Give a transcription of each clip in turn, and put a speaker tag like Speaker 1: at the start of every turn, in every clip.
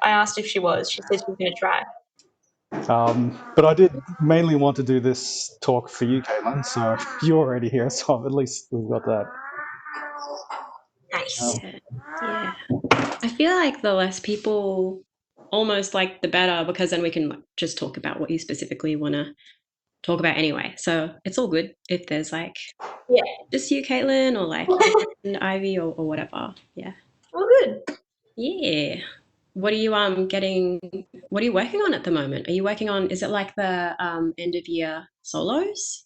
Speaker 1: I asked if she was. She said she was going to try.
Speaker 2: But I did mainly want to do this talk for you, Caitlin, so you're already here, so at least we've got that.
Speaker 1: Nice.
Speaker 2: Um,
Speaker 3: Yeah, yeah. I feel like the less people, almost like the better, because then we can like, just talk about what you specifically want to talk about anyway. So it's all good if there's like
Speaker 1: Yeah.
Speaker 3: just you, Caitlin, or like and Ivy or whatever. Yeah.
Speaker 1: Well, good.
Speaker 3: Yeah. What are you getting? What are you working on at the moment? Are you working on? Is it like the end of year solos?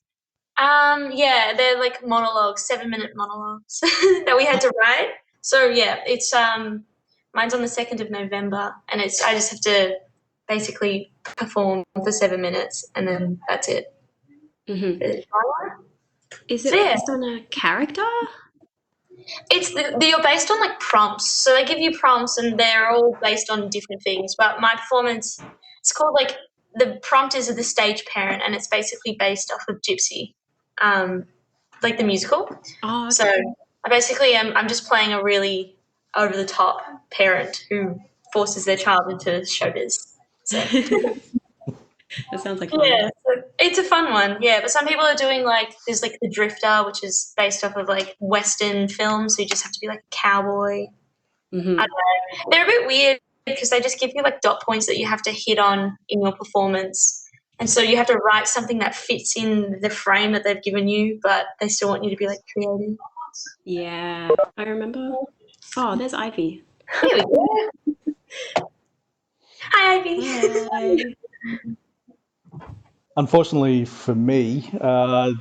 Speaker 1: Yeah, they're like monologues, 7-minute monologues that we had to write. So yeah, it's mine's on the 2nd of November, and I just have to basically perform for 7 minutes, and then that's it.
Speaker 3: Hmm. Is
Speaker 1: So
Speaker 3: it
Speaker 1: yeah,
Speaker 3: based on a character?
Speaker 1: it's you're based on like prompts. So they give you prompts, and they're all based on different things. But my performance, it's called like the prompt is the stage parent, and it's basically based off of Gypsy, um, like the musical.
Speaker 3: Oh,
Speaker 1: So
Speaker 3: okay.
Speaker 1: I basically I'm just playing a really over the top parent who forces their child into showbiz. So
Speaker 3: That sounds like fun.
Speaker 1: yeah, so it's a fun one. Yeah, but some people are doing like there's like the Drifter, which is based off of like Western films, so you just have to be like a cowboy. I
Speaker 3: Hmm.
Speaker 1: don't know. They're a bit weird because they just give you like dot points that you have to hit on in your performance. And so you have to write something that fits in the frame that they've given you, but they still want you to be like creative.
Speaker 3: Yeah, I remember. Oh, there's Ivy.
Speaker 1: Here we go. Hi, Ivy.
Speaker 3: Hey.
Speaker 2: Unfortunately for me, although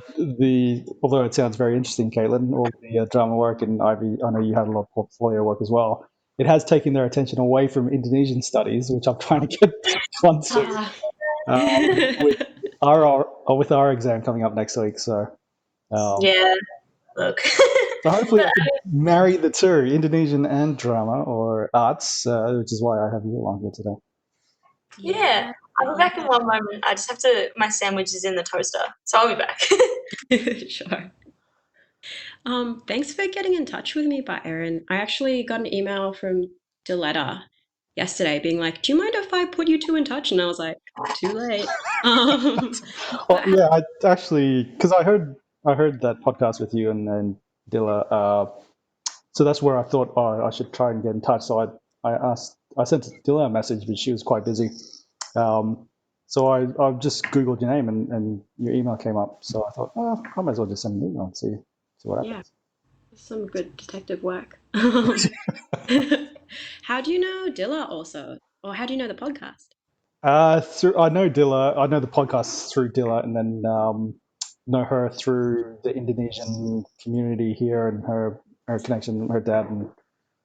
Speaker 2: it sounds very interesting, Caitlin, all the drama work, and Ivy, I know you had a lot of portfolio work as well. It has taken their attention away from Indonesian studies, which I'm trying to get funds to,
Speaker 3: Ah.
Speaker 2: with our exam coming up next week. So, um,
Speaker 1: Yeah, look.
Speaker 2: so hopefully I
Speaker 1: But
Speaker 2: can marry the two, Indonesian and drama or arts, which is why I have you along here today.
Speaker 1: yeah,
Speaker 3: Yeah,
Speaker 1: I'll be back in one moment. I just have to. My sandwich is in the toaster, so I'll be back.
Speaker 3: yeah. Sure. Thanks for getting in touch with me, but Erin. I actually got an email from Diletta yesterday being like, "Do you mind if I put you two in touch?" And I was like, "Too late."
Speaker 2: Well,
Speaker 3: But
Speaker 2: yeah, I actually, because I heard that podcast with you and Dilla, so that's where I thought, oh, I should try and get in touch. So I sent Dilla a message, but she was quite busy. So I just Googled your name and your email came up. So I thought, oh, I might as well just send an email and see what
Speaker 3: yeah,
Speaker 2: happens.
Speaker 3: some good detective work. How do you know Dilla also? Or how do you know the podcast?
Speaker 2: I know Dilla. I know the podcast through Dilla, and then know her through the Indonesian community here and her connection, her dad, and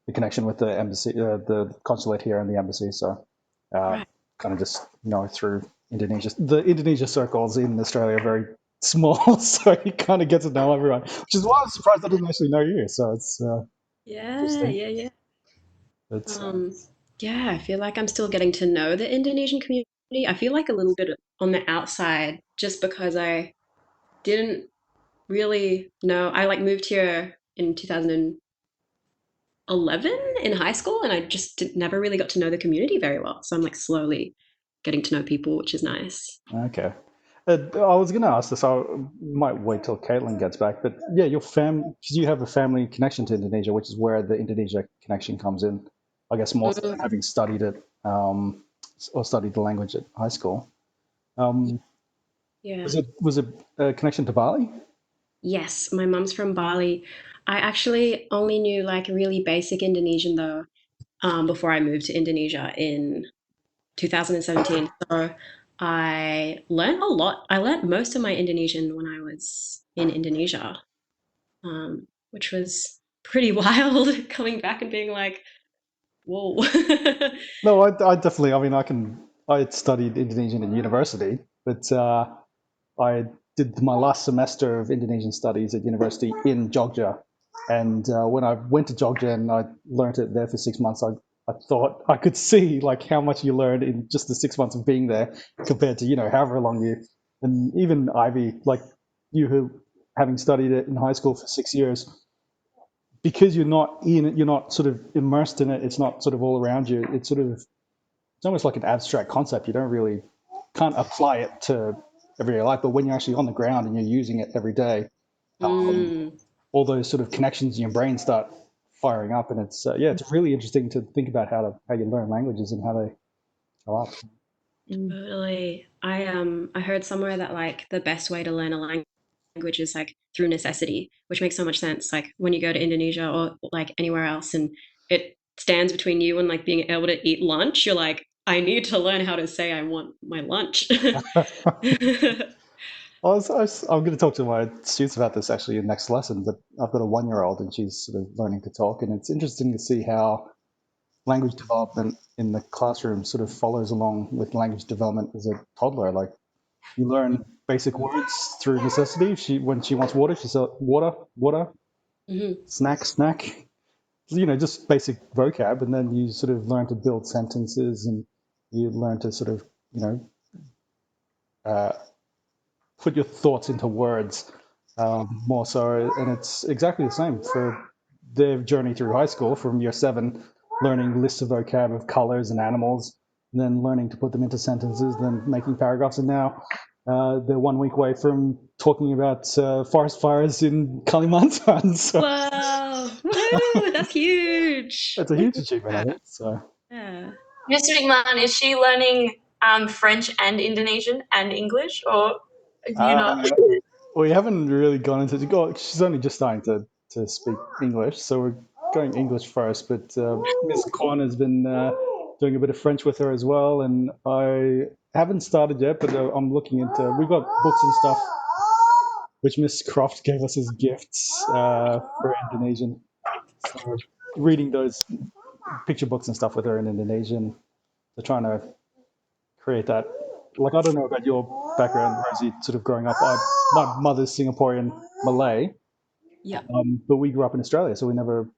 Speaker 2: the connection with the embassy, the consulate here and the embassy. So
Speaker 3: Right.
Speaker 2: kind of just know through Indonesia. The Indonesia circles in Australia are very small, so you kind of get to know everyone, which is why I'm surprised I didn't actually know you. So it's
Speaker 3: Yeah,
Speaker 2: interesting.
Speaker 3: yeah, yeah.
Speaker 2: It's
Speaker 3: Um, yeah, I feel like I'm still getting to know the Indonesian community. I feel like a little bit on the outside just because I didn't really know. I like moved here in 2011 in high school and I just never really got to know the community very well. So I'm like slowly getting to know people, which is nice.
Speaker 2: okay. I was going to ask this. I might wait till Caitlin gets back, but yeah, your because you have a family connection to Indonesia, which is where the Indonesia connection comes in. I guess more so than
Speaker 3: Mm,
Speaker 2: having studied it or studied the language at high school. Um,
Speaker 3: yeah.
Speaker 2: was it a connection to Bali?
Speaker 3: Yes, my mum's from Bali. I actually only knew like really basic Indonesian though, before I moved to Indonesia in 2017. So I learned a lot. I learned most of my Indonesian when I was in Indonesia, which was pretty wild coming back and being like, whoa.
Speaker 2: No, I definitely. I mean, I studied Indonesian in university, but I did my last semester of Indonesian studies at university in Jogja. And when I went to Jogja and I learned it there for 6 months, I thought I could see like how much you learned in just the 6 months of being there compared to, however long and even Ivy, like you who having studied it in high school for 6 years, because you're not in it, you're not sort of immersed in it, it's not sort of all around you. It sort of it's almost like an abstract concept. You don't really can't apply it to everyday life, but when you're actually on the ground and you're using it every day,
Speaker 3: Mm.
Speaker 2: all those sort of connections in your brain start firing up, and it's it's really interesting to think about how you learn languages and how they go up.
Speaker 3: Totally. I heard somewhere that like the best way to learn a language is like through necessity, which makes so much sense. Like when you go to Indonesia or like anywhere else and it stands between you and like being able to eat lunch, you're like, I need to learn how to say I want my lunch.
Speaker 2: I'm going to talk to my students about this actually in next lesson. But I've got a 1-year-old and she's sort of learning to talk, and it's interesting to see how language development in the classroom sort of follows along with language development as a toddler. Like you learn basic words through necessity. When she wants water, she says water, water, snack, snack. Just basic vocab, and then you sort of learn to build sentences, and you learn to sort of uh, put your thoughts into words more so. And it's exactly the same for their journey through high school from year 7, learning lists of vocab of colors and animals, and then learning to put them into sentences, then making paragraphs. And now they're 1 week away from talking about forest fires in Kalimantan. So
Speaker 3: Whoa, woohoo, that's huge.
Speaker 2: it's a huge achievement, I think. So
Speaker 3: Yeah.
Speaker 1: Mr. McMahon, is she learning French and Indonesian and English, or you not?
Speaker 2: we haven't really gone into it. She's only just starting to speak English, so we're going English first. But Miss Kwan has been doing a bit of French with her as well, and I haven't started yet, but I'm looking into. We've got books and stuff, which Miss Croft gave us as gifts for Indonesian. So we're reading those picture books and stuff with her in Indonesian. They're trying to create that. Like, I don't know about your background, Rosie, sort of growing up. My mother's Singaporean Malay,
Speaker 3: Yeah.
Speaker 2: but we grew up in Australia, so we never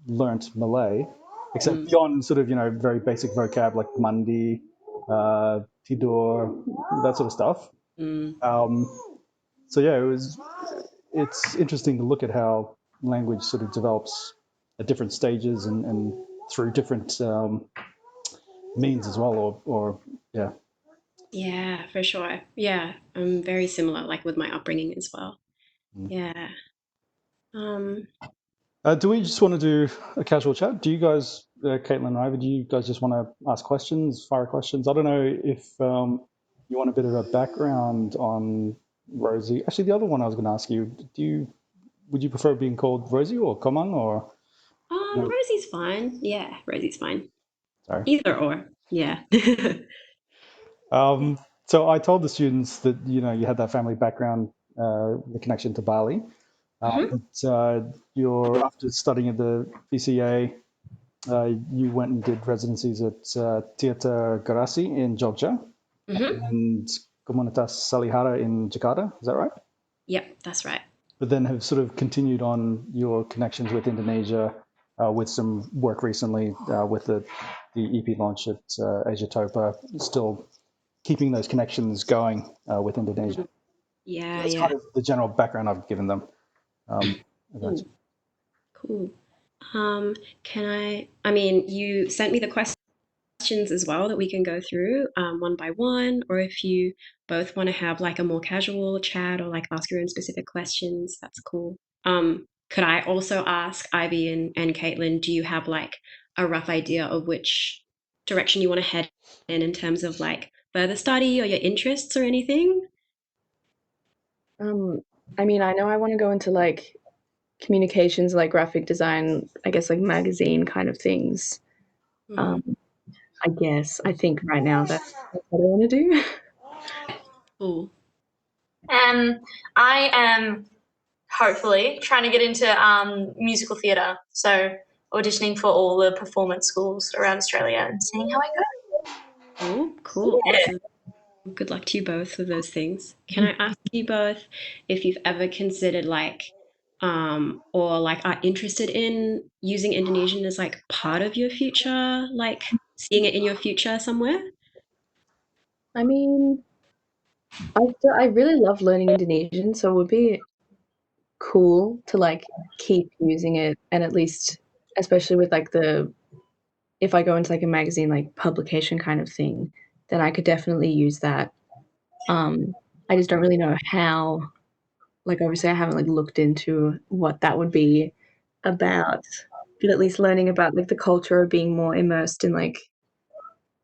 Speaker 2: learnt Malay, except beyond sort of, very basic vocab like mandi, tidur, that sort of stuff. So yeah, it's interesting to look at how language sort of develops at different stages and through different means as well, or yeah.
Speaker 3: Yeah, for sure. Yeah, I'm very similar, like with my upbringing as well. Yeah. Um,
Speaker 2: Do we just want to do a casual chat? Do you guys, Caitlin and Ivor, do you guys just want to ask questions, fire questions? I don't know if you want a bit of a background on Rosie. Actually, the other one I was going to ask you, would you prefer being called Rosie or Komang or? No,
Speaker 3: Rosie's fine. Yeah, Rosie's fine.
Speaker 2: sorry.
Speaker 3: Either or. Yeah.
Speaker 2: So I told the students that, you had that family background, the connection to Bali. But you're after studying at the PCA. You went and did residencies at Theatre Garasi in Jogja and Komunitas Salihara in Jakarta. Is that right?
Speaker 3: Yep, that's right.
Speaker 2: But then have sort of continued on your connections with Indonesia with some work recently with the EP launch at Asia Topa, still keeping those connections going with Indonesia.
Speaker 3: Yeah,
Speaker 2: That's
Speaker 3: yeah.
Speaker 2: kind of the general background I've given them.
Speaker 3: Cool. Cool. I mean, you sent me the questions as well that we can go through one by one, or if you both want to have like a more casual chat or like ask your own specific questions, that's cool. Could I also ask Ivy and Caitlin, do you have like a rough idea of which direction you want to head in terms of like further study or your interests or anything?
Speaker 4: I mean, I know I want to go into like communications, like graphic design, I guess like magazine kind of things. I guess I think right now that's what I want to do.
Speaker 3: Cool.
Speaker 1: I am hopefully trying to get into musical theatre, so auditioning for all the performance schools around Australia and seeing how I go.
Speaker 3: Cool, awesome. Good luck to you both with those things. Can I ask you both if you've ever considered like, or like are interested in using Indonesian as like part of your future, like seeing it in your future somewhere?
Speaker 4: I mean, I really love learning Indonesian, so it would be cool to like keep using it and at least, especially with like the if I go into like a magazine like publication kind of thing, then I could definitely use that. I just don't really know how. Like obviously I haven't like looked into what that would be about, but at least learning about like the culture of being more immersed in like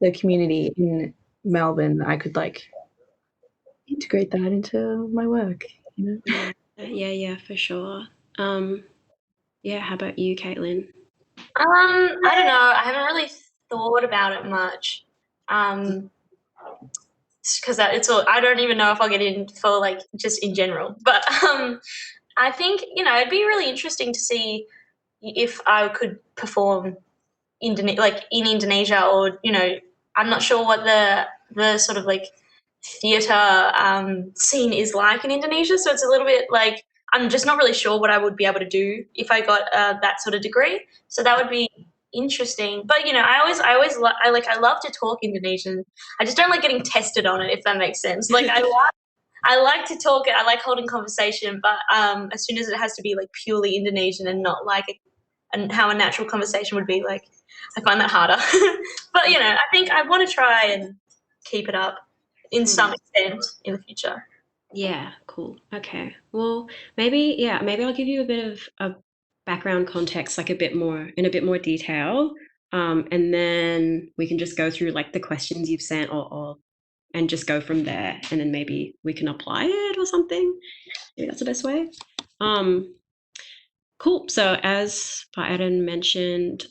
Speaker 4: the community in Melbourne, I could like integrate that into my work, you know?
Speaker 3: Yeah, for sure. Yeah, how about you, Caitlin?
Speaker 1: I don't know. I haven't really thought about it much. Because it's all. I don't even know if I'll get in for like just in general. But I think it'd be really interesting to see if I could perform like in Indonesia, or I'm not sure what the sort of like theater scene is like in Indonesia. So it's a little bit like I'm just not really sure what I would be able to do if I got that sort of degree. So that would be interesting. But I love to talk Indonesian. I just don't like getting tested on it, if that makes sense. Like I like to talk. I like holding conversation, but as soon as it has to be like purely Indonesian and not like and how a natural conversation would be, like I find that harder. But I think I want to try and keep it up in some extent in the future.
Speaker 3: Yeah, cool. Okay. Well, maybe I'll give you a bit of a background context, like in a bit more detail. And then we can just go through like the questions you've sent or and just go from there. And then maybe we can apply it or something. Maybe that's the best way. Cool. So as Paerin mentioned,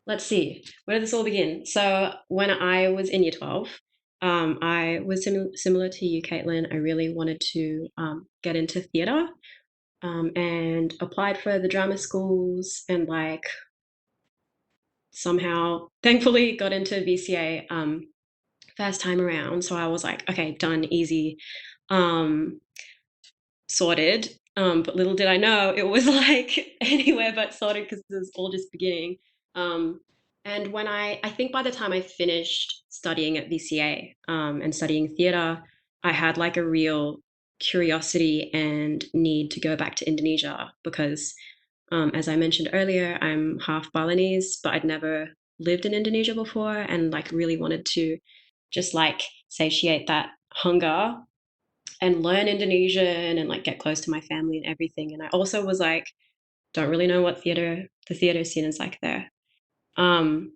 Speaker 3: let's see, where did this all begin? So when I was in year 12, I was similar to you, Caitlin. I really wanted to get into theatre and applied for the drama schools and like somehow, thankfully, got into VCA first time around. So I was like, okay, done, easy, sorted. But little did I know it was like anywhere but sorted because it was all just beginning. And when I think by the time I finished studying at VCA and studying theatre, I had like a real curiosity and need to go back to Indonesia because, as I mentioned earlier, I'm half Balinese, but I'd never lived in Indonesia before and like really wanted to just like satiate that hunger and learn Indonesian and like get close to my family and everything. And I also was like, don't really know what the theater scene is like there. Um,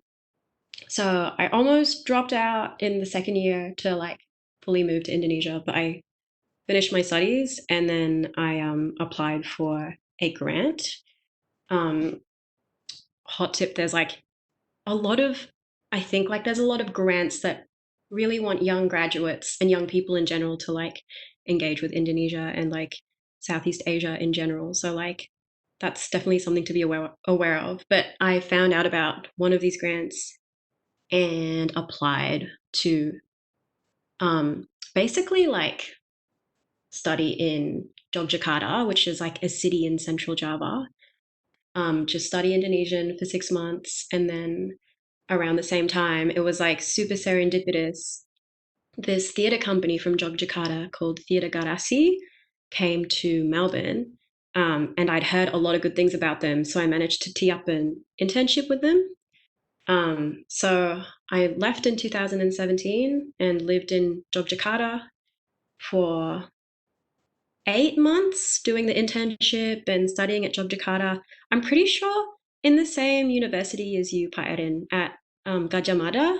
Speaker 3: so I almost dropped out in the second year to like fully move to Indonesia, but I finished my studies and then I applied for a grant. Um, Hot tip, there's like a lot of, I think like there's a lot of grants that really want young graduates and young people in general to like engage with Indonesia and like Southeast Asia in general. So like that's definitely something to be aware of. But I found out about one of these grants and applied to basically like study in Jogjakarta, which is like a city in central Java. Just study Indonesian for 6 months. And then around the same time, it was like super serendipitous. This theatre company from Jogjakarta called Theatre Garasi came to Melbourne. And I'd heard a lot of good things about them. So I managed to tee up an internship with them. So I left in 2017 and lived in Jogjakarta for 8 months doing the internship and studying at Jogjakarta. I'm pretty sure in the same university as you, Paerin, at Gajah Mada.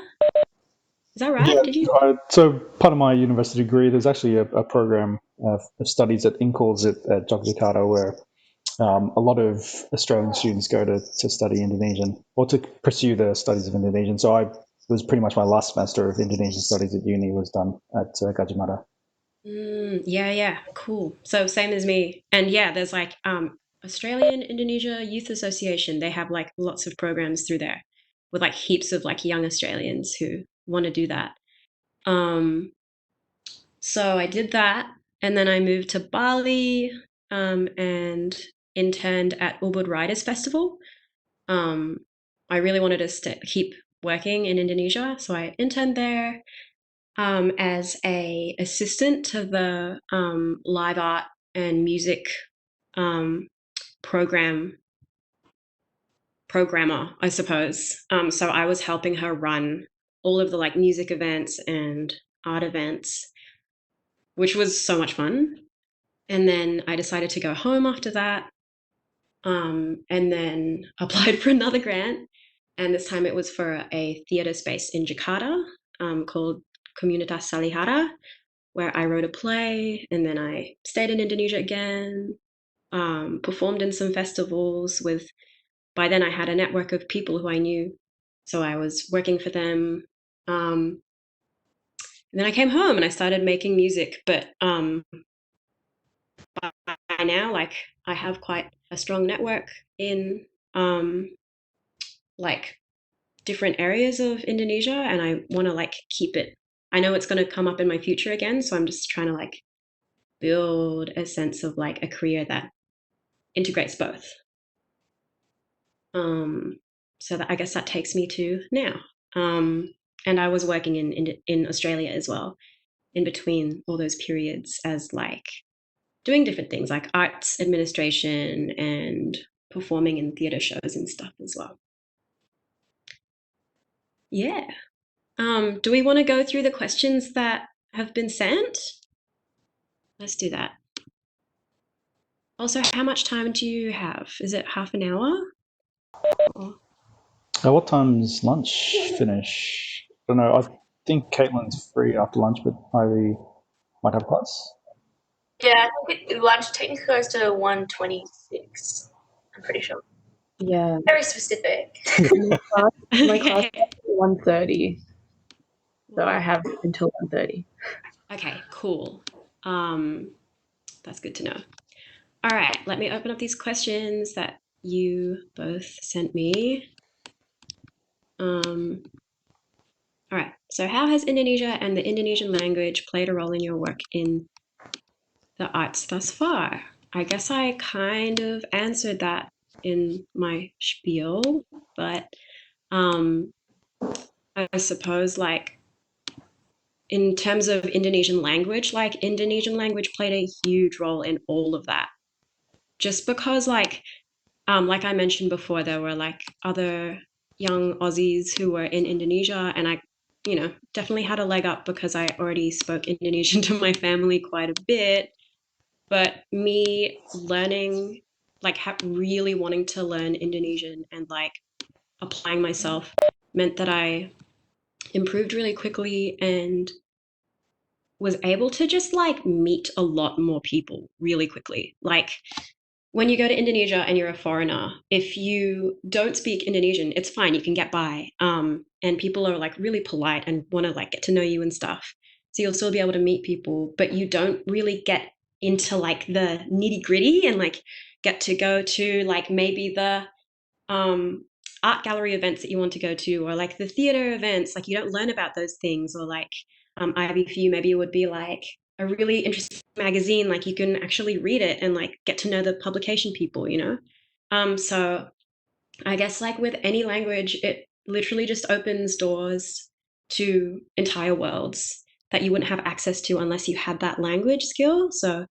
Speaker 3: Is that right?
Speaker 2: Yeah,
Speaker 3: Did you?
Speaker 2: so part of my university degree, there's actually a program of studies at INCLS at Jogjakarta where a lot of Australian students go to study Indonesian or to pursue the studies of Indonesian. So I was pretty much my last semester of Indonesian studies at uni was done at Gajah Mada.
Speaker 3: Yeah, cool. So same as me. And yeah, there's like Australian Indonesia Youth Association. They have like lots of programs through there with like heaps of like young Australians who want to do that. So I did that, and then I moved to Bali and interned at Ubud Writers Festival. Um, I really wanted to keep working in Indonesia, so I interned there as a assistant to the live art and music um, program programmer, I suppose. So I was helping her run all of the like music events and art events, which was so much fun. And then I decided to go home after that, and then applied for another grant. And this time it was for a theatre space in Jakarta, called Komunitas Salihara, where I wrote a play, and then I stayed in Indonesia again, performed in some festivals with. By then I had a network of people who I knew, so I was working for them. And then I came home and I started making music, but by now, like, I have quite a strong network in like different areas of Indonesia, and I want to like keep it. I know it's going to come up in my future again, so I'm just trying to like build a sense of like a career that integrates both. So that I guess that takes me to now. And I was working in Australia as well, in between all those periods, as like doing different things like arts administration and performing in theatre shows and stuff as well. Yeah. Do we want to go through the questions that have been sent? Let's do that. Also, how much time do you have? Is it half an hour? Or...
Speaker 2: What time's lunch finish? I don't know. I think Caitlin's free after lunch, but Ivy might have class.
Speaker 1: Yeah, I think lunch technically goes to 1:26. I'm pretty sure.
Speaker 4: Yeah.
Speaker 1: Very specific.
Speaker 4: My class is 1:30, so I have until 1:30.
Speaker 3: Okay, cool. That's good to know. All right, let me open up these questions that you both sent me. All right, so how has Indonesia and the Indonesian language played a role in your work in the arts thus far? I guess I kind of answered that in my spiel, but I suppose like in terms of Indonesian language, like Indonesian language played a huge role in all of that. Just because like I mentioned before, there were like other young Aussies who were in Indonesia, and I, definitely had a leg up because I already spoke Indonesian to my family quite a bit. But me learning, like really wanting to learn Indonesian and like applying myself meant that I improved really quickly and was able to just like meet a lot more people really quickly. Like when you go to Indonesia and you're a foreigner, if you don't speak Indonesian, it's fine. You can get by. And people are like really polite and want to like get to know you and stuff. So you'll still be able to meet people, but you don't really get into like the nitty gritty and like get to go to like maybe the art gallery events that you want to go to, or like the theater events. Like you don't learn about those things, or like Ivy, for you, maybe it would be like a really interesting magazine, like you can actually read it and like get to know the publication people, so I guess like with any language, it literally just opens doors to entire worlds that you wouldn't have access to unless you had that language skill. So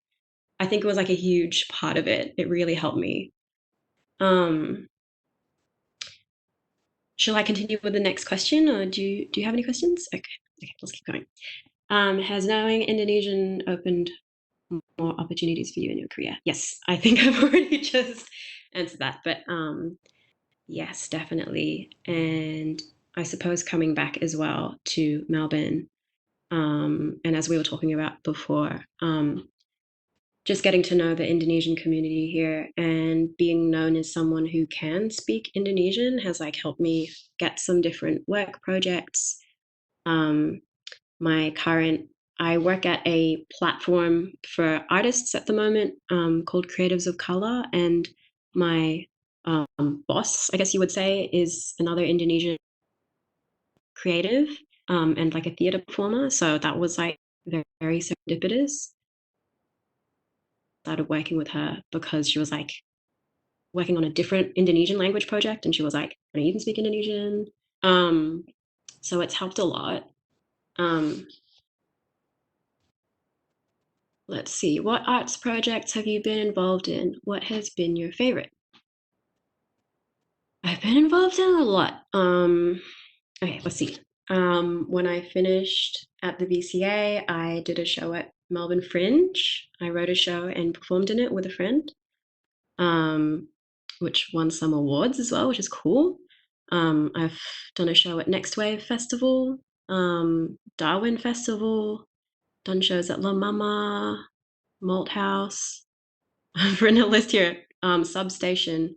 Speaker 3: I think it was like a huge part of it. It really helped me. Shall I continue with the next question, or do you have any questions? Okay, let's keep going. Has knowing Indonesian opened more opportunities for you in your career? Yes, I think I've already just answered that, but yes, definitely. And I suppose coming back as well to Melbourne, and as we were talking about before, just getting to know the Indonesian community here and being known as someone who can speak Indonesian has like helped me get some different work projects. I work at a platform for artists at the moment, called Creatives of Color, and my boss, I guess you would say, is another Indonesian creative, and like a theater performer. So that was like very serendipitous. Started working with her because she was like working on a different Indonesian language project, and she was like, "I know you can speak Indonesian." So it's helped a lot. Let's see, what arts projects have you been involved in? What has been your favorite? I've been involved in a lot. Okay, let's see. When I finished at the VCA, I did a show at Melbourne Fringe. I wrote a show and performed in it with a friend, which won some awards as well, which is cool. I've done a show at Next Wave Festival, Darwin Festival, done shows at La Mama, Malt House. I've written a list here. Substation.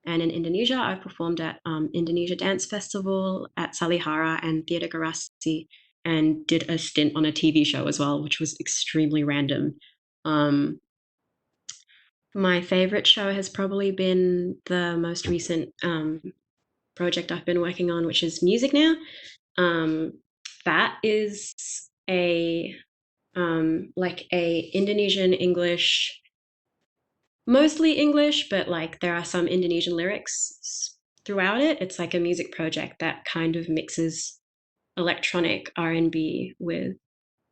Speaker 3: And in Indonesia, I performed at Indonesia Dance Festival, at Salihara and Theatre Garasi, and did a stint on a TV show as well, which was extremely random. My favorite show has probably been the most recent project I've been working on, which is Music Now. That is a like a Indonesian English, mostly English, but like there are some Indonesian lyrics throughout it. It's like a music project that kind of mixes electronic R&B with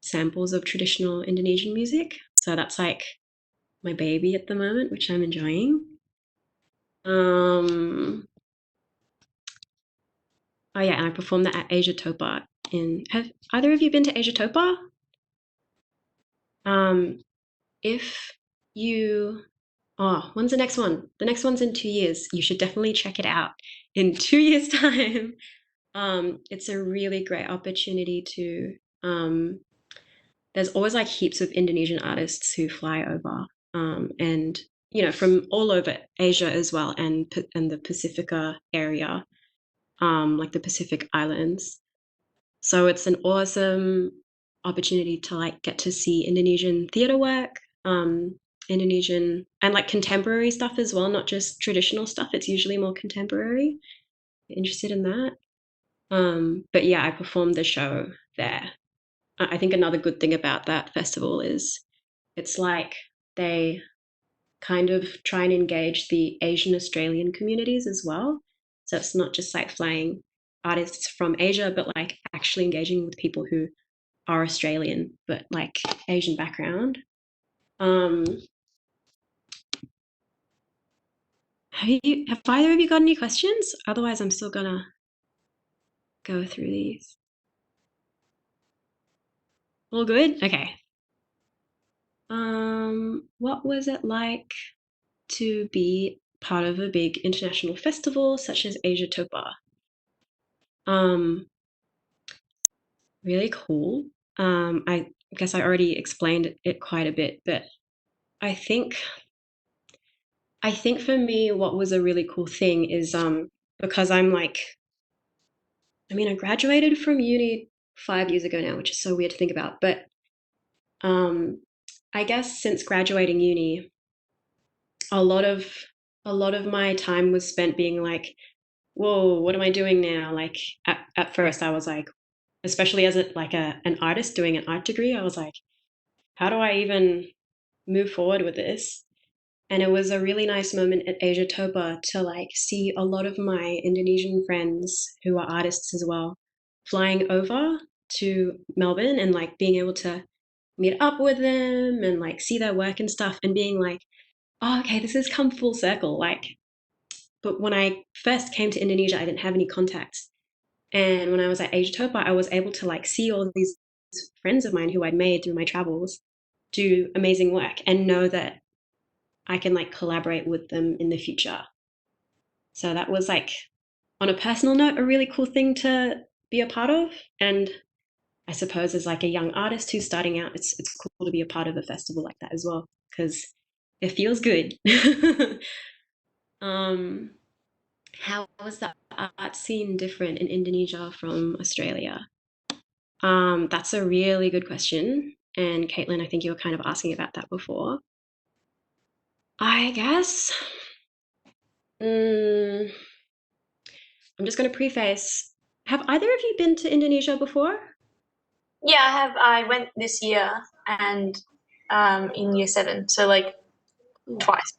Speaker 3: samples of traditional Indonesian music. So that's like my baby at the moment, which I'm enjoying. Oh yeah, and I performed that at Asia Topa. Have either of you been to Asia Topa? If you when's the next one? The next one's in 2 years. You should definitely check it out in 2 years' time. It's a really great opportunity to. There's always like heaps of Indonesian artists who fly over, and from all over Asia as well, and the Pacifica area, like the Pacific Islands. So it's an awesome opportunity to like get to see Indonesian theater work, Indonesian and like contemporary stuff as well, not just traditional stuff. It's usually more contemporary. Interested in that? But yeah, I performed the show there. I think another good thing about that festival is it's like they kind of try and engage the Asian Australian communities as well. So it's not just like flying artists from Asia, but like actually engaging with people who are Australian but like Asian background. Have either of you got any questions? Otherwise, I'm still gonna go through these. All good? Okay. What was it like to be part of a big international festival such as Asia Topa? Really cool. I guess I already explained it quite a bit, but I think for me, what was a really cool thing is because I'm like, I graduated from uni 5 years ago now, which is so weird to think about. But I guess since graduating uni, a lot of my time was spent being like, whoa, what am I doing now? Like at first I was like, especially as an artist doing an art degree, I was like, how do I even move forward with this? And it was a really nice moment at Asia Topa to like see a lot of my Indonesian friends who are artists as well flying over to Melbourne and like being able to meet up with them and like see their work and stuff and being like, oh, okay, this has come full circle. Like, but when I first came to Indonesia, I didn't have any contacts. And when I was at Asia Topa, I was able to like see all these friends of mine who I'd made through my travels do amazing work and know that I can like collaborate with them in the future. So that was like, on a personal note, a really cool thing to be a part of. And I suppose as like a young artist who's starting out, it's cool to be a part of a festival like that as well because it feels good. How was the art scene different in Indonesia from Australia? That's a really good question. And Caitlin, I think you were kind of asking about that before. I guess I'm just going to preface. Have either of you been to Indonesia before?
Speaker 1: Yeah, I have. I went this year and in year 7, so like twice.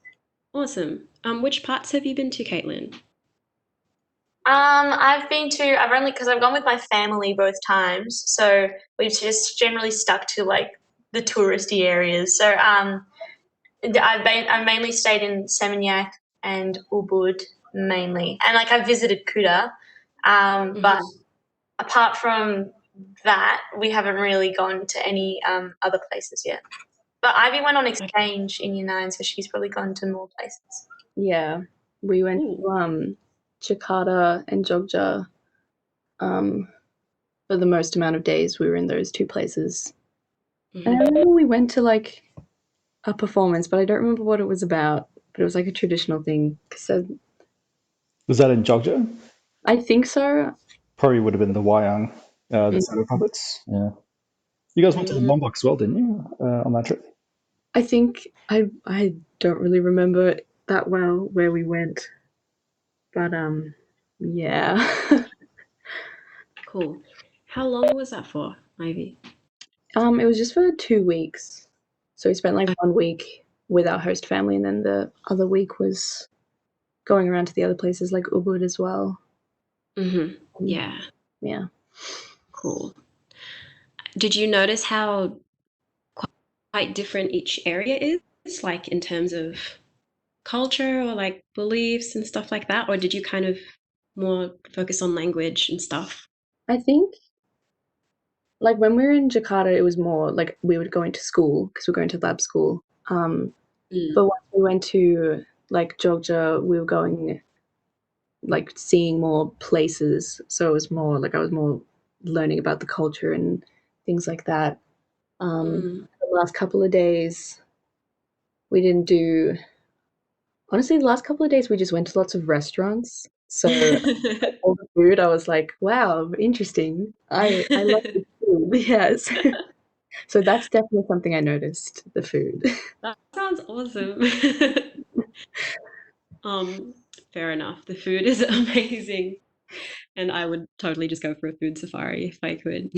Speaker 3: Awesome. Which parts have you been to, Caitlin?
Speaker 1: I've only, because I've gone with my family both times, so we've just generally stuck to like the touristy areas. So I've mainly stayed in Seminyak and Ubud, mainly, and like I visited Kuta, but apart from that, we haven't really gone to any other places yet. But Ivy went on exchange in Year 9, so she's probably gone to more places.
Speaker 4: Yeah, we went
Speaker 3: Ooh.
Speaker 4: to Jakarta and Jogja. For the most amount of days, we were in those two places. And I remember we went to like a performance, but I don't remember what it was about. But it was like a traditional thing. So
Speaker 2: Was that in Jogja?
Speaker 4: I think so.
Speaker 2: Probably would have been the Wayang, the
Speaker 4: Mm.
Speaker 2: Saddle Puppets. Yeah. You guys went to Lombok as well, didn't you, on that trip?
Speaker 4: I think I don't really remember that well where we went, but yeah.
Speaker 3: Cool. How long was that for, Ivy?
Speaker 4: It was just for 2 weeks. So we spent like 1 week with our host family, and then the other week was going around to the other places like Ubud as well.
Speaker 3: Yeah.
Speaker 4: Yeah.
Speaker 3: Cool. Did you notice how quite different each area is, like in terms of culture or like beliefs and stuff like that? Or did you kind of more focus on language and stuff?
Speaker 4: I think like when we were in Jakarta, it was more like we were going to school because we're going to lab school. But once we went to like Jogja, we were going like seeing more places. So it was more like I was more learning about the culture and things like that. The last couple of days, we didn't do. Honestly, the last couple of days we just went to lots of restaurants. So all the food, I was like, wow, interesting. I love the food. Yes. So that's definitely something I noticed, the food.
Speaker 3: That sounds awesome. Fair enough. The food is amazing, and I would totally just go for a food safari if I could.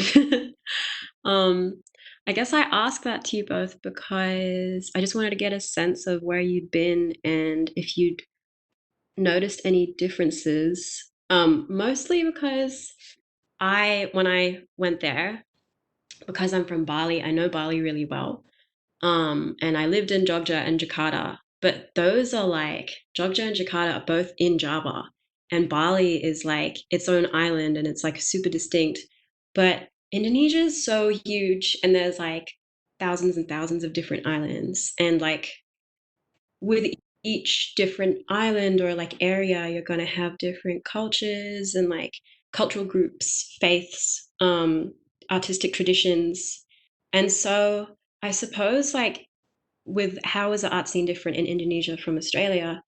Speaker 3: Um, I guess I asked that to you both because I just wanted to get a sense of where you'd been and if you'd noticed any differences. Mostly because when I went there, because I'm from Bali, I know Bali really well. And I lived in Jogja and Jakarta, but those are like Jogja and Jakarta are both in Java, and Bali is like its own island and it's like super distinct. But Indonesia is so huge, and there's like thousands and thousands of different islands, and like with each different island or like area, you're going to have different cultures and like cultural groups, faiths, artistic traditions. And so I suppose like with how is the art scene different in Indonesia from Australia,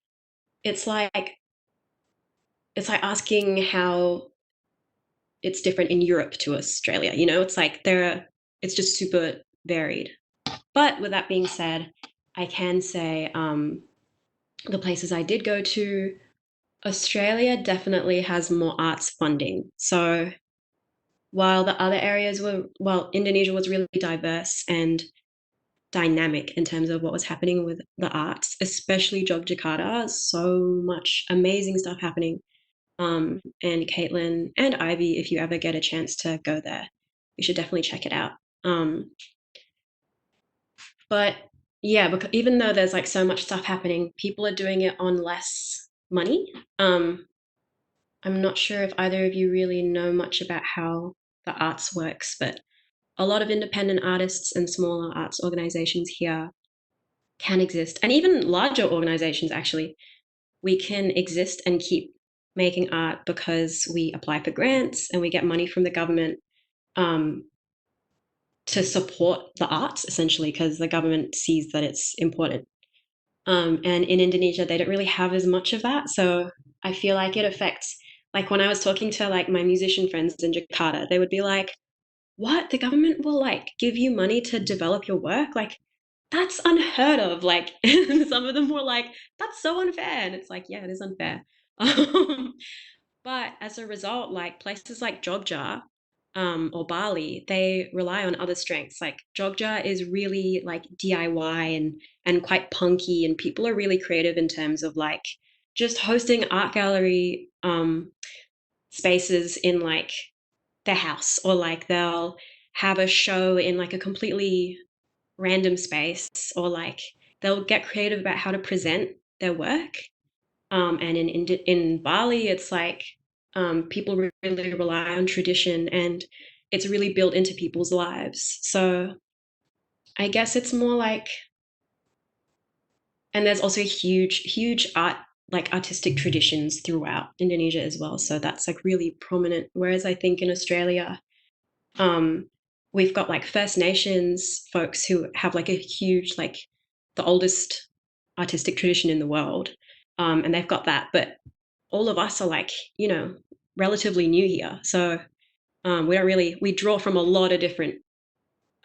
Speaker 3: it's like asking how it's different in Europe to Australia. You know, it's like it's just super varied. But with that being said, I can say the places I did go to, Australia definitely has more arts funding. So while the other areas Indonesia was really diverse and dynamic in terms of what was happening with the arts, especially Jogjakarta, so much amazing stuff happening. And Caitlin and Ivy, if you ever get a chance to go there, you should definitely check it out. But yeah, because even though there's like so much stuff happening, people are doing it on less money. I'm not sure if either of you really know much about how the arts works, but a lot of independent artists and smaller arts organizations here can exist, and even larger organizations actually. We can exist and keep making art because we apply for grants and we get money from the government um, to support the arts, essentially, because the government sees that it's important. And in Indonesia, they don't really have as much of that. So I feel like it affects, like when I was talking to like my musician friends in Jakarta, they would be like, what? The government will like give you money to develop your work? Like, that's unheard of. Like, some of them were like, that's so unfair. And it's like, yeah, it is unfair. But as a result, like places like Jogja or Bali, they rely on other strengths. Like Jogja is really like DIY and quite punky, and people are really creative in terms of like just hosting art gallery spaces in like their house, or like they'll have a show in like a completely random space, or like they'll get creative about how to present their work. And in Bali, it's like people really rely on tradition, and it's really built into people's lives. So I guess it's more like, and there's also huge artistic traditions throughout Indonesia as well. So that's like really prominent. Whereas I think in Australia, we've got like First Nations folks who have like a huge, like the oldest artistic tradition in the world. And they've got that, but all of us are like, relatively new here. So we draw from a lot of different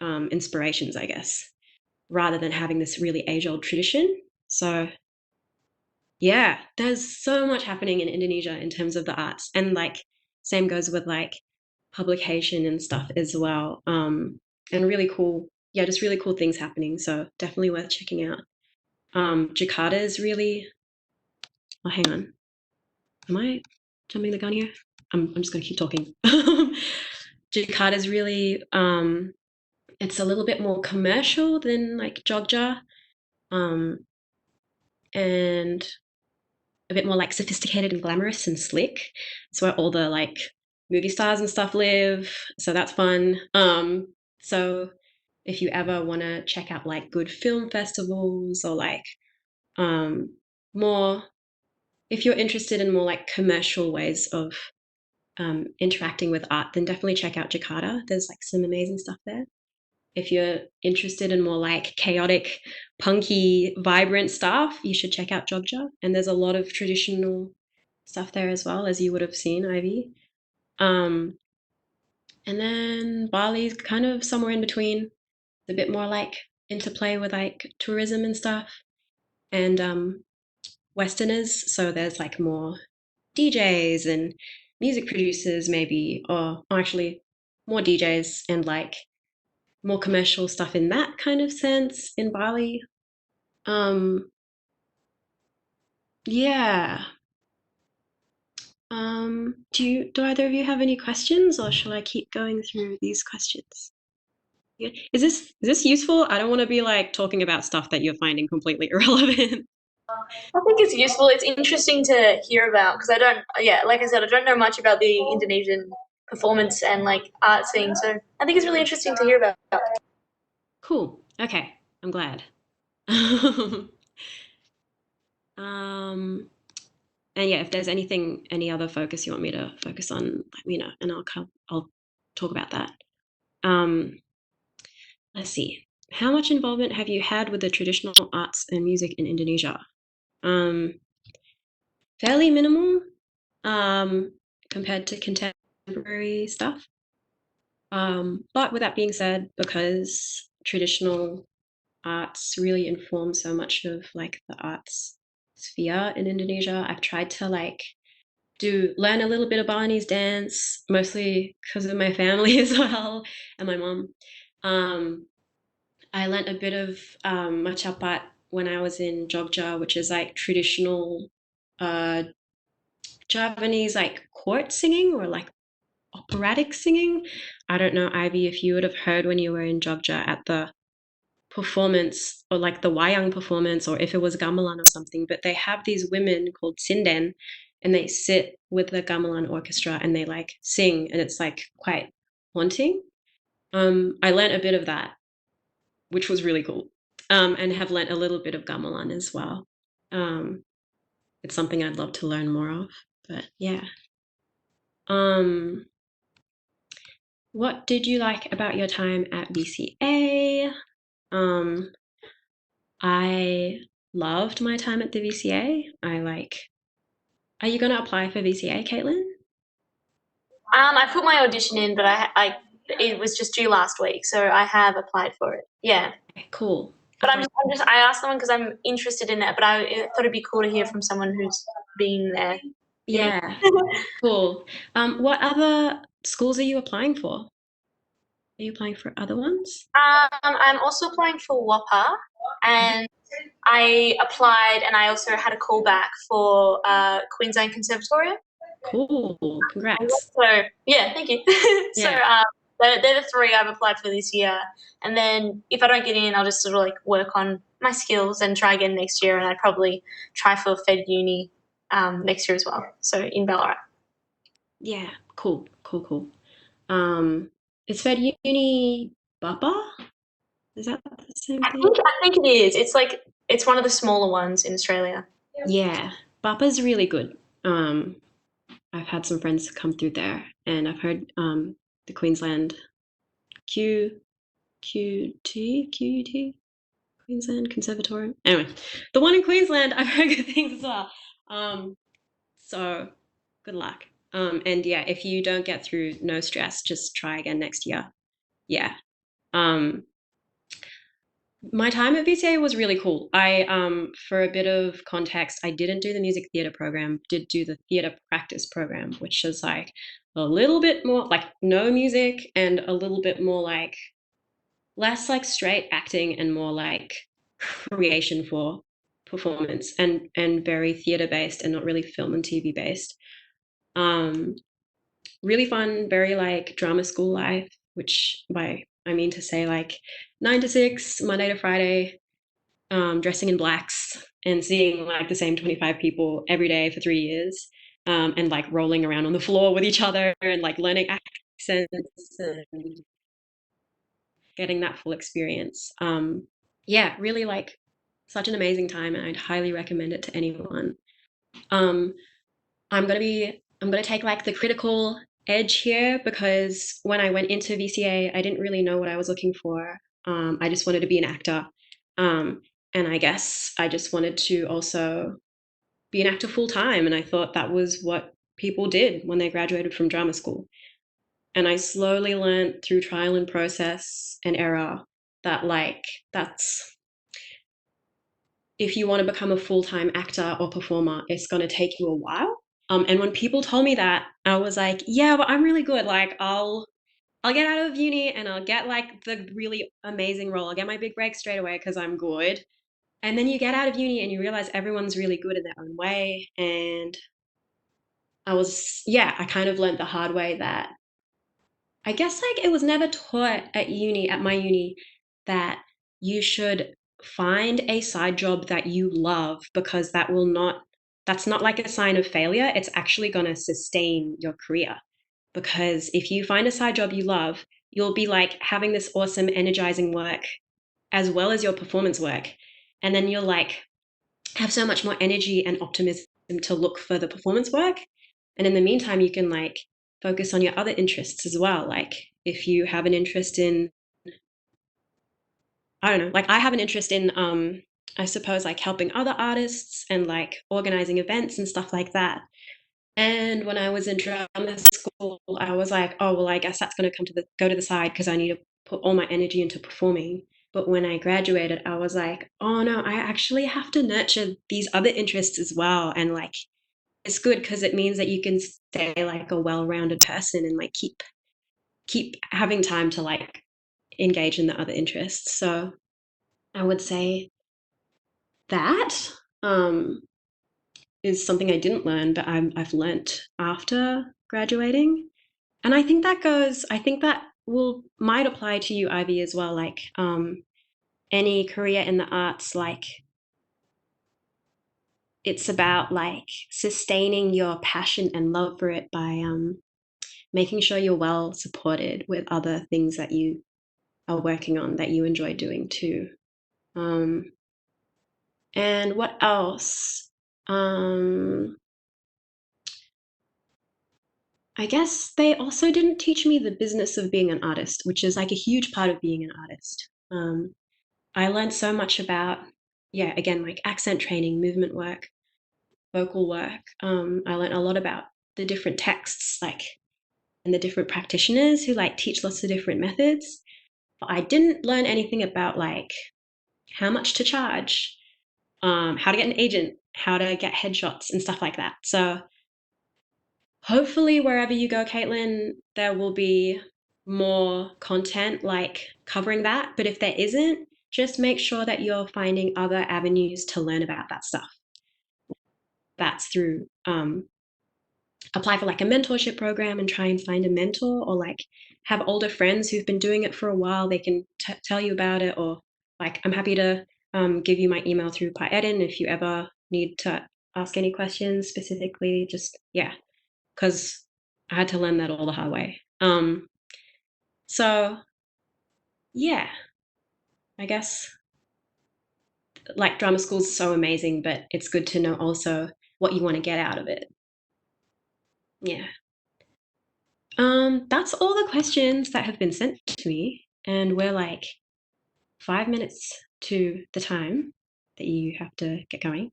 Speaker 3: inspirations, I guess, rather than having this really age-old tradition. So yeah, there's so much happening in Indonesia in terms of the arts, and like same goes with like publication and stuff as well. And really cool, yeah, just really cool things happening. So definitely worth checking out. Jakarta is really. Oh, hang on. Am I jumping the gun here? I'm just gonna keep talking. Jakarta is really. It's a little bit more commercial than like Jogja, and a bit more like sophisticated and glamorous and slick. It's where all the like movie stars and stuff live. So that's fun. So if you ever want to check out like good film festivals or like more, if you're interested in more like commercial ways of interacting with art, then definitely check out Jakarta. There's like some amazing stuff there. If you're interested in more like chaotic, punky, vibrant stuff, you should check out Jogja. And there's a lot of traditional stuff there as well, as you would have seen, Ivy. And then Bali's kind of somewhere in between. It's a bit more like interplay with like tourism and stuff. And Westerners, so there's like more DJs and music producers maybe, or actually more DJs and like more commercial stuff in that kind of sense in Bali. Um, yeah. Do either of you have any questions, or shall I keep going through these questions? Yeah. Is this useful? I don't want to be like talking about stuff that you're finding completely irrelevant.
Speaker 1: I think it's useful. It's interesting to hear about because I don't, yeah, like I said, I don't know much about the Indonesian performance and like art scene. So I think it's really interesting to hear about.
Speaker 3: Cool. Okay. I'm glad. um, and yeah, if there's any other focus you want me to focus on, let me know, and I'll talk about that. Let's see. How much involvement have you had with the traditional arts and music in Indonesia? Fairly minimal, compared to contemporary stuff. But with that being said, because traditional arts really inform so much of like the arts sphere in Indonesia, I've tried to like learn a little bit of Balinese dance, mostly because of my family as well and my mom. I learned a bit of macapat when I was in Jogja, which is like traditional uh, Javanese like court singing or like operatic singing. I don't know, Ivy, if you would have heard when you were in Jogja at the performance or like the wayang performance, or if it was gamelan or something, but they have these women called sinden, and they sit with the gamelan orchestra and they like sing, and it's like quite haunting. I learned a bit of that, which was really cool, and have learnt a little bit of gamelan as well. It's something I'd love to learn more of, but yeah. What did you like about your time at VCA? I loved my time at the VCA. Are you going to apply for VCA, Caitlin?
Speaker 1: I put my audition in, but it was just due last week, so I have applied for it. Yeah.
Speaker 3: Okay, cool.
Speaker 1: But I asked someone because I'm interested in it, but I thought it'd be cool to hear from someone who's been there.
Speaker 3: Yeah, cool. What other schools are you applying for? Are you applying for other ones?
Speaker 1: I'm also applying for WAPA, and I applied, and I also had a call back for Queensland Conservatorium.
Speaker 3: Cool. Congrats.
Speaker 1: So yeah, thank you. So
Speaker 3: Yeah.
Speaker 1: they're the three I've applied for this year, and then if I don't get in, I'll just sort of like work on my skills and try again next year, and I'd probably try for Fed Uni. next year as well. So in Ballarat.
Speaker 3: Yeah, cool. It's Fed Uni Bapa? Is that the same thing?
Speaker 1: I think it is. It's one of the smaller ones in Australia.
Speaker 3: Yeah, Bapa's really good. I've had some friends come through there, and I've heard the Queensland QUT Queensland Conservatorium. Anyway, the one in Queensland, I've heard good things as well. So good luck. And yeah, if you don't get through, no stress. Just try again next year. Yeah. My time at VCA was really cool. For a bit of context, I didn't do the music theater program, did do the theater practice program, which is like a little bit more like no music and a little bit more like less like straight acting and more like creation for performance and very theater based and not really film and TV based. Really fun, very like drama school life, which by I mean to say like 9 to 6, Monday to Friday, dressing in blacks and seeing like the same 25 people every day for 3 years, and like rolling around on the floor with each other and like learning accents and getting that full experience. Yeah, really like such an amazing time, and I'd highly recommend it to anyone. Um, I'm gonna take like the critical edge here because when I went into VCA, I didn't really know what I was looking for. I just wanted to be an actor, and I guess I just wanted to also be an actor full time, and I thought that was what people did when they graduated from drama school. And I slowly learned through trial and process and error that like that's if you want to become a full-time actor or performer, it's going to take you a while. And when people told me that, I was like, yeah, but I'm really good. Like I'll get out of uni and I'll get like the really amazing role. I'll get my big break straight away because I'm good. And then you get out of uni and you realize everyone's really good in their own way. And I kind of learned the hard way that I guess like it was never taught at my uni, that you should find a side job that you love because that's not like a sign of failure. It's actually going to sustain your career. Because if you find a side job you love, you'll be like having this awesome, energizing work as well as your performance work. And then you'll like have so much more energy and optimism to look for the performance work. And in the meantime, you can like focus on your other interests as well. Like if you have an interest in, I don't know, like I have an interest in, I suppose like helping other artists and like organizing events and stuff like that. And when I was in drama school, I was like, oh, well, I guess that's going to go to the side because I need to put all my energy into performing. But when I graduated, I was like, oh no, I actually have to nurture these other interests as well. And like, it's good because it means that you can stay like a well-rounded person and like keep having time to like engage in the other interests. So I would say that is something I didn't learn, but I've learnt after graduating. And I think that might apply to you, Ivy, as well. Like any career in the arts, like it's about like sustaining your passion and love for it by making sure you're well supported with other things that you are working on that you enjoy doing too. And what else? I guess they also didn't teach me the business of being an artist, which is like a huge part of being an artist. I learned so much about, yeah, again, like accent training, movement work, vocal work. I learned a lot about the different texts, like, and the different practitioners who like teach lots of different methods. But I didn't learn anything about like how much to charge, how to get an agent, how to get headshots and stuff like that. So hopefully wherever you go, Caitlin, there will be more content like covering that. But if there isn't, just make sure that you're finding other avenues to learn about that stuff. That's through apply for like a mentorship program and try and find a mentor, or like have older friends who've been doing it for a while. They can tell you about it, or like I'm happy to give you my email through PyEdin if you ever need to ask any questions specifically. Just yeah, because I had to learn that all the hard way. So yeah, I guess like drama school's so amazing, but it's good to know also what you want to get out of it. Yeah. That's all the questions that have been sent to me, and we're like 5 minutes to the time that you have to get going.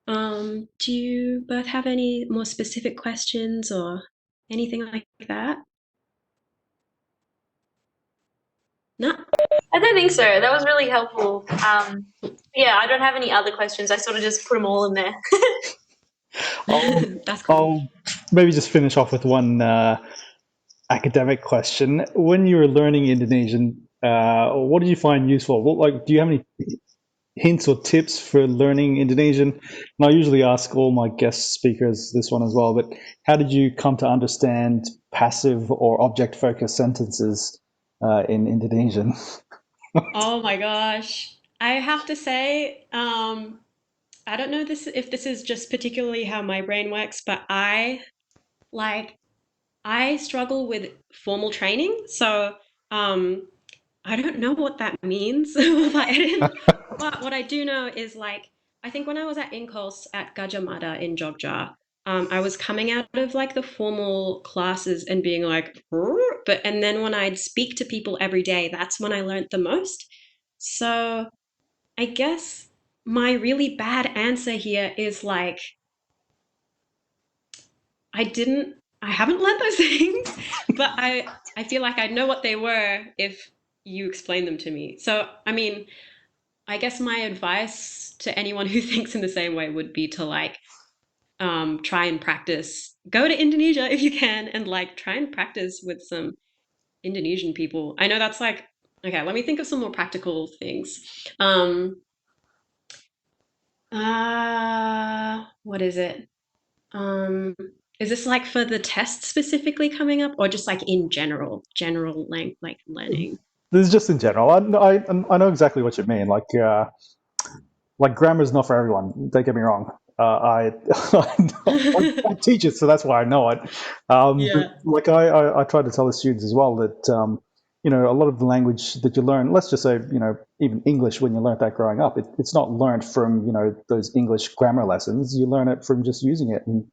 Speaker 3: Do you both have any more specific questions or anything like that? No?
Speaker 1: I don't think so. That was really helpful. Yeah, I don't have any other questions. I sort of just put them all in there.
Speaker 3: That's cool.
Speaker 2: I'll maybe just finish off with one academic question. When you were learning Indonesian, what did you find useful? Do you have any hints or tips for learning Indonesian? And I usually ask all my guest speakers this one as well, but how did you come to understand passive or object-focused sentences in Indonesian?
Speaker 3: Oh my gosh. I have to say, I don't know if this is just particularly how my brain works, but like I struggle with formal training, so um, I don't know what that means. But what I do know is like I think when I was at Incourse at Gajah Mada in Jogja, I was coming out of like the formal classes and being like, and then when I'd speak to people every day, that's when I learned the most. So I guess my really bad answer here is like I haven't learned those things, but I feel like I'd know what they were if you explained them to me. So, I mean, I guess my advice to anyone who thinks in the same way would be to like try and practice. Go to Indonesia if you can and like try and practice with some Indonesian people. I know that's like okay, let me think of some more practical things. What is it? Um, is this like for the test specifically coming up, or just like in general like learning?
Speaker 2: This is just in general. I know exactly what you mean. Like grammar is not for everyone. Don't get me wrong. I teach it, so that's why I know it. But
Speaker 3: Yeah.
Speaker 2: like I try to tell the students as well that a lot of the language that you learn, let's just say even English when you learned that growing up, it's not learned from those English grammar lessons. You learn it from just using it and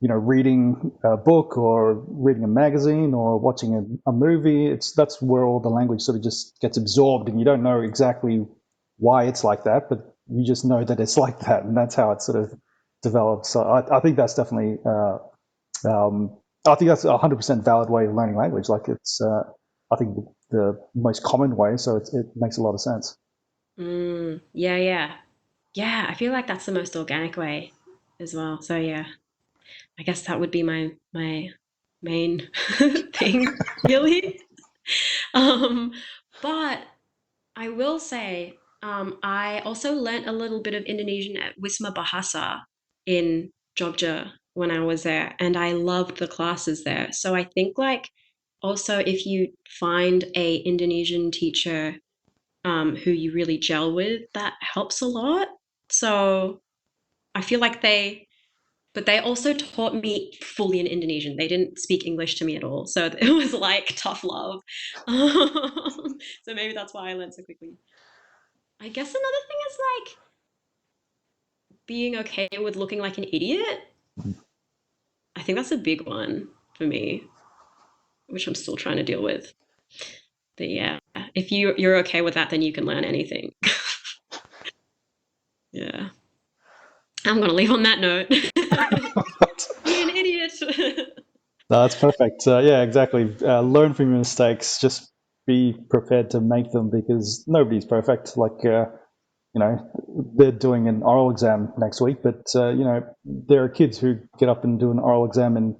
Speaker 2: reading a book or reading a magazine or watching a movie. That's where all the language sort of just gets absorbed, and you don't know exactly why it's like that, but you just know that it's like that, and that's how it sort of develops. So I think that's definitely, I think that's a 100% valid way of learning language. Like I think the most common way, so it makes a lot of sense.
Speaker 3: Yeah. Yeah, I feel like that's the most organic way as well. So yeah, I guess that would be my main thing, really. Um, but I will say, I also learnt a little bit of Indonesian at Wisma Bahasa in Jogja when I was there, and I loved the classes there. So I think like also if you find a Indonesian teacher who you really gel with, that helps a lot. So I feel like but they also taught me fully in Indonesian. They didn't speak English to me at all. So it was like tough love. So maybe that's why I learned so quickly. I guess another thing is like being okay with looking like an idiot. I think that's a big one for me, which I'm still trying to deal with. But yeah, if you're okay with that, then you can learn anything. Yeah. I'm gonna leave on that note. Be an idiot.
Speaker 2: No, that's perfect. Yeah, exactly. Learn from your mistakes. Just be prepared to make them because nobody's perfect. They're doing an oral exam next week, but there are kids who get up and do an oral exam in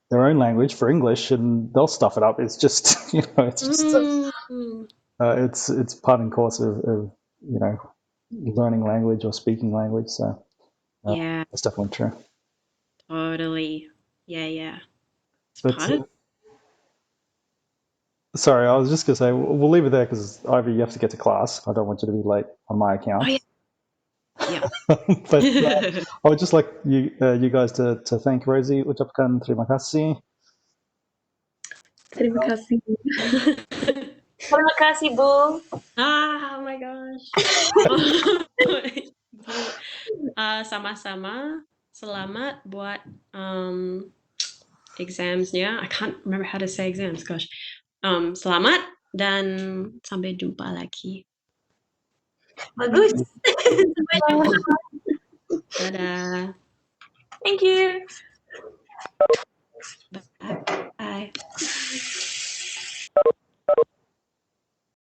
Speaker 2: their own language for English, and they'll stuff it up. It's just, it's part and course of learning language or speaking language. So
Speaker 3: Yeah,
Speaker 2: that's definitely true.
Speaker 3: totally. Yeah. It's
Speaker 2: But
Speaker 3: part of.
Speaker 2: sorry, I was just gonna say we'll leave it there because either you have to get to class. I don't want you to be late on my
Speaker 3: Oh
Speaker 2: account.
Speaker 3: yeah. Yeah.
Speaker 2: But I would just like you guys to thank Rosie. Ucapkan terima kasih.
Speaker 4: Terima kasih.
Speaker 1: Terima kasih, Bu.
Speaker 3: Oh my gosh. Bu, sama-sama. Selamat buat examsnya. I can't remember how to say exams. Gosh. Selamat dan sampai jumpa lagi.
Speaker 1: Bagus. Sampai jumpa.
Speaker 3: Dadah.
Speaker 1: Thank you.